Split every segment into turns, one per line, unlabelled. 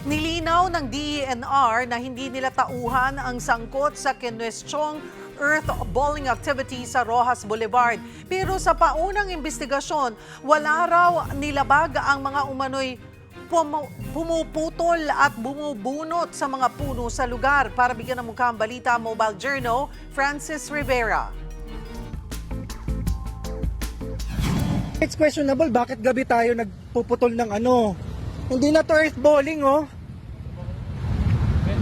Nilinaw ng DENR na hindi nila tauhan ang sangkot sa kinwestyong earth balling activity sa Roxas Boulevard. Pero sa paunang investigasyon, wala raw nilabag ang mga umano'y pumuputol at bumubunot sa mga puno sa lugar. Para bigyan ng mukha ang balita, Mobile Journal, Francis Rivera.
It's questionable, bakit gabi tayo nagpuputol ng ano? Hindi na to earth balling, oh.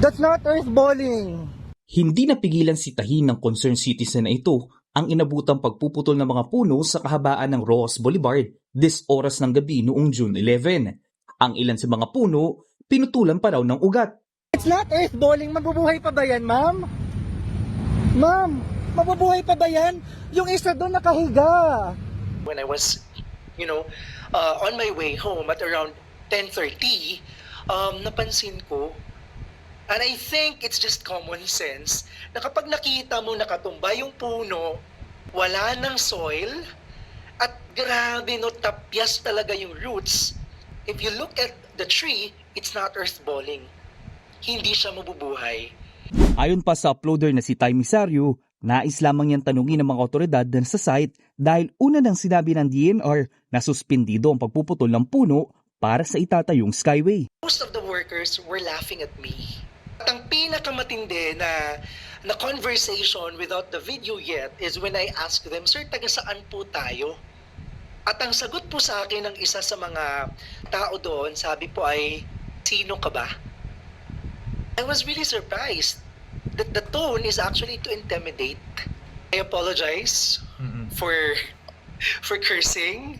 That's not earth balling.
Hindi napigilan si Tahin ng concerned citizen na ito ang inabutang pagpuputol ng mga puno sa kahabaan ng Roxas Boulevard this oras ng gabi noong June 11. Ang ilan sa mga puno, pinutulan pa raw ng ugat.
It's not earth balling. Mabubuhay pa ba yan, ma'am? Ma'am, mabubuhay pa ba yan? Yung isa doon nakahiga.
When I was, on my way home at around 10:30, napansin ko, and I think it's just common sense, na kapag nakita mo nakatumba yung puno, wala ng soil, at grabe no, tapyas talaga yung roots. If you look at the tree, it's not earth balling. Hindi siya mabubuhay.
Ayon pa sa uploader na si Ty Misario, nais lamang niyang tanungin ng mga otoridad na sa site dahil una nang sinabi ng DNR na suspindido ang pagpuputol ng puno para sa itatayong skyway.
Most of the workers were laughing at me. At ang pinakamatindi na conversation without the video yet is when I asked them, "Sir, taga saan po tayo?" At ang sagot po sa akin ng isa sa mga tao doon, sabi po ay, "Sino ka ba?" I was really surprised that the tone is actually to intimidate. I apologize for cursing.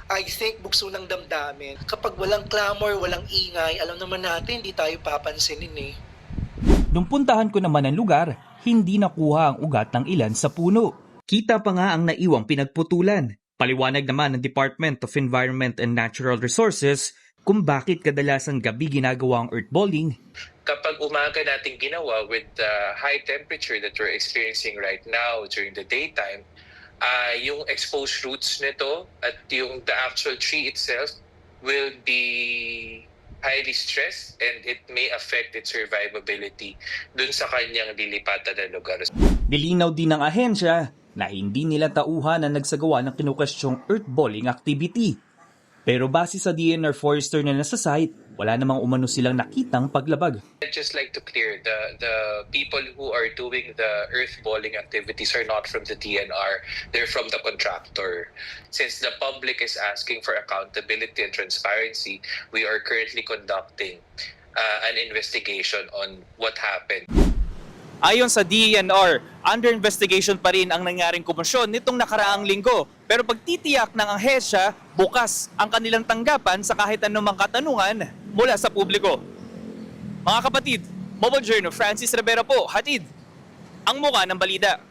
I think bukso ng damdamin. Kapag walang clamor, walang ingay, alam naman natin, hindi tayo papansinin eh.
Nung puntahan ko naman ang lugar, hindi nakuha ang ugat ng ilan sa puno. Kita pa nga ang naiwang pinagputulan. Paliwanag naman ng Department of Environment and Natural Resources kung bakit kadalasan gabi ginagawa ang earthballing.
Kapag umaga natin ginawa with the high temperature that we're experiencing right now during the daytime, yung exposed roots nito at yung the actual tree itself will be highly stressed and it may affect its survivability dun sa kanyang lilipatan na lugar.
Nilinaw din ng ahensya na hindi nila tauhan na nagsagawa ng kinukwestyong earthballing activity. Pero base sa DNR Forester na nasa site, wala namang umano silang nakitang paglabag.
I'd just like to clear, the people who are doing the earth balling activities are not from the DNR, they're from the contractor. Since the public is asking for accountability and transparency, we are currently conducting an investigation on what happened.
Ayon sa DENR, under investigation pa rin ang nangyaring komosyon nitong nakaraang linggo. Pero pagtitiyak ng ahensya, bukas ang kanilang tanggapan sa kahit anumang katanungan mula sa publiko. Mga kapatid, Mobile Journal, Francis Rivera po, hatid ang muka ng balita.